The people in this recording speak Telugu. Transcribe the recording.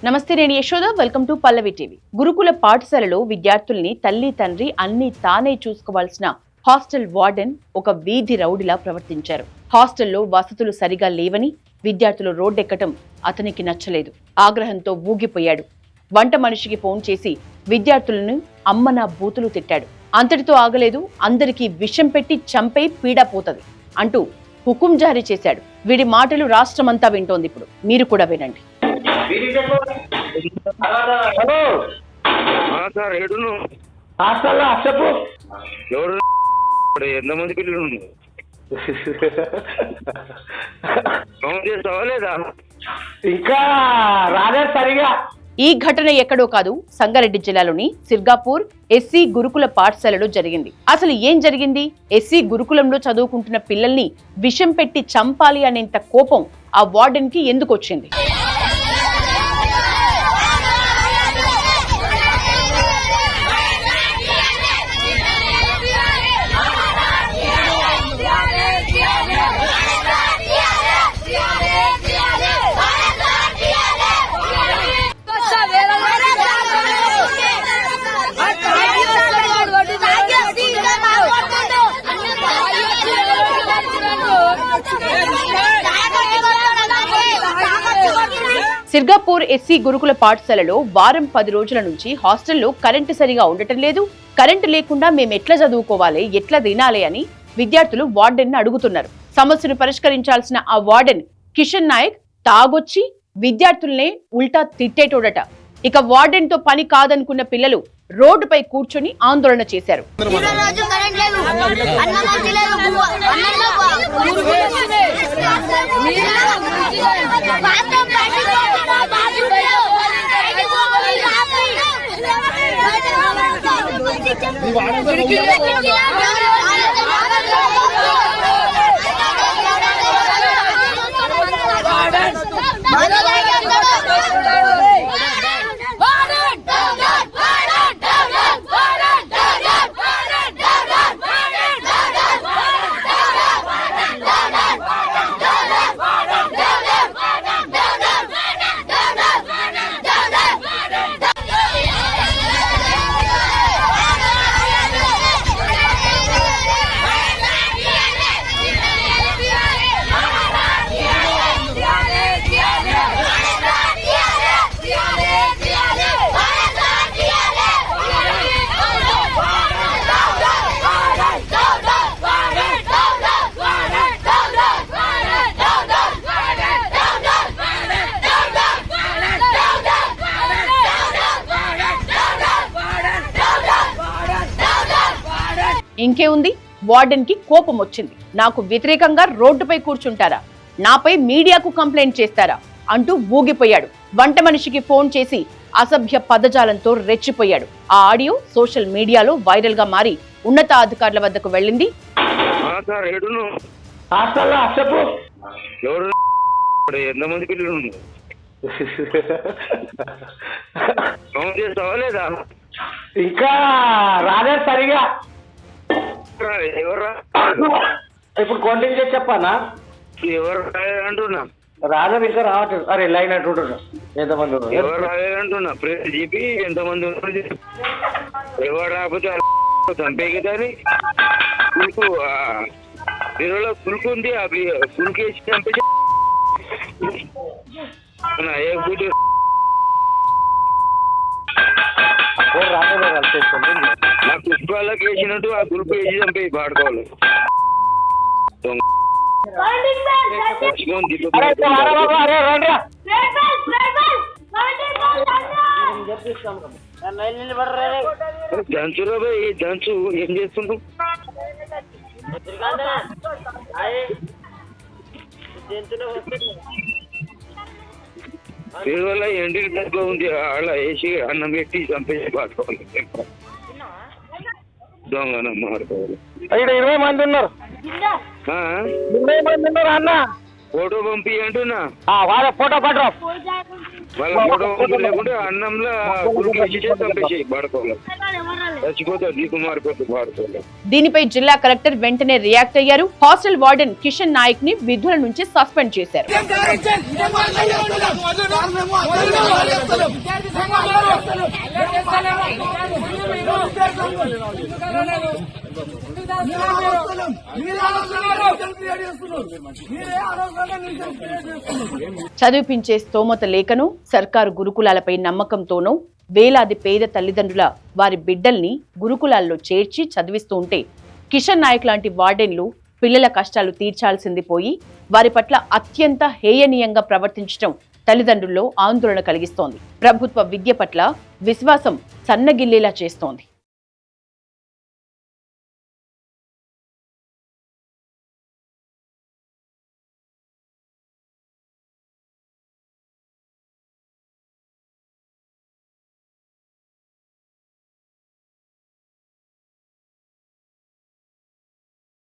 నమస్తే, నేను Yashoda. Welcome to Pallavi TV. గురుకుల పాఠశాలలో విద్యార్థుల్ని తల్లి తండ్రి అన్ని తానే చూసుకోవాల్సిన హాస్టల్ వార్డెన్ ఒక వీధి రౌడిలా ప్రవర్తించారు. హాస్టల్లో వసతులు సరిగా లేవని విద్యార్థులు రోడ్డెక్కటం అతనికి నచ్చలేదు. ఆగ్రహంతో ఊగిపోయాడు. వంట మనిషికి ఫోన్ చేసి విద్యార్థులను అమ్మన బూతులు తిట్టాడు. అంతటితో ఆగలేదు. అందరికీ విషం పెట్టి చంపే పీడా పోతది అంటూ హుకుం జారీ చేశాడు. వీడి మాటలు రాష్ట్రమంతా వింటోంది. ఇప్పుడు మీరు కూడా వినండి. హలో సార్ ఏడును హాస్టల్లో చెప్పు. ఎవరు ఎంతమంది పిల్లలు ఫోన్ చేస్తావా లేదా? ఇంకా రాలేదు సరిగా. ఈ ఘటన ఎక్కడో కాదు, సంగారెడ్డి జిల్లాలోని సిర్గాపూర్ ఎస్సీ గురుకుల పాఠశాలలో జరిగింది. అసలు ఏం జరిగింది? ఎస్సీ గురుకులంలో చదువుకుంటున్న పిల్లల్ని విషం పెట్టి చంపాలి అనేంత కోపం ఆ వార్డెన్ కి ఎందుకు వచ్చింది? సిర్గాపూర్ ఎస్సీ గురుకుల పాఠశాలలో వారం 10 రోజుల నుంచి హాస్టల్లో కరెంటు సరిగా ఉండటం లేదు. కరెంటు లేకుండా మేమెట్లా చదువుకోవాలి, ఎట్లా తినాలి అని విద్యార్థులు వార్డెన్ అడుగుతున్నారు. సమస్యను పరిష్కరించాల్సిన ఆ వార్డెన్ కిషన్ నాయక్ తాగొచ్చి విద్యార్థుల్నే ఉల్టా తిట్టేటోడట. ఇక వార్డెన్ తో పని కాదనుకున్న పిల్లలు రోడ్డుపై కూర్చొని ఆందోళన చేశారు. ఇంకేముంది, వార్డెన్ కి కోపం వచ్చింది. నాకు వ్యతిరేకంగా రోడ్డుపై కూర్చుంటారా, నాపై మీడియాకు కంప్లైంట్ చేస్తారా అంటూ ఊగిపోయాడు. వంట మనిషికి ఫోన్ చేసి అసభ్య పదజాలంతో రెచ్చిపోయాడు. ఆ ఆడియో సోషల్ మీడియాలో వైరల్ గా మారి ఉన్నతాధికారుల వద్దకు వెళ్ళింది. ఎంతమంది పిల్లలు ఫోన్ చేస్తావా లేదా? ఇంకా రాలేదు సరిగా. ఎవరా ఇప్పుడు కౌంటింగ్ చేసి చెప్పానా? ఎవరు అంటున్నా? రాలేదు, ఇంకా రావట్లేదు. అరే లైన్ అంటుంటున్నా. ఎంతమంది ఎవరు రాలేదంటున్నా? ప్రేస్ చెప్పి ఎంతమంది ఉన్నారు? ఎవరు రాకపోతే చంపేయగదని పులుకు దీనిలో పులుకు ఉంది. ఆ పులుకు వేసి చంపేసి నా పుష్పాలకు వేసినట్టు ఆ గురుపు వేసి చంపి పాడుకోవాలి. దంచులో పోయి దంచు ఏం చేస్తుండ్రు? దీనివల్ల ఎండికి తక్కువ ఉంది. అలా వేసి అన్నం పెట్టి చంపేసి పాడుకోవాలి. దొంగన మాడుకోవాలి. 20 మంది ఉన్నారు. 20 మంది ఉన్నారు అన్న. ఫోటో పంపి అంటున్నా. వాళ్ళ ఫోటో పట్టరా. వాళ్ళ ఫోటో లేకుంటే అన్నంలో కులికేసి చంపేసి పడుకోవాలి, చచ్చిపోతారు దిక్కుమారిపోతే పాడుకోవాలి. దీనిపై జిల్లా కలెక్టర్ వెంటనే రియాక్ట్ అయ్యారు. హాస్టల్ వార్డెన్ కిషన్ నాయక్ ని విధుల నుంచి సస్పెండ్ చేశారు. చదివిపించే స్తోమత లేకను, సర్కారు గురుకులాలపై నమ్మకంతోనూ వేలాది పేద తల్లిదండ్రుల వారి బిడ్డల్ని గురుకులాల్లో చేర్చి చదివిస్తూ ఉంటే కిషన్ నాయక్ లాంటి వార్డెన్లు పిల్లల కష్టాలు తీర్చాల్సింది పోయి వారి పట్ల అత్యంత హేయనీయంగా ప్రవర్తించడం తల్లిదండ్రుల్లో ఆందోళన కలిగిస్తోంది. ప్రభుత్వ విద్య పట్ల విశ్వాసం సన్నగిల్లేలా చేస్తోంది.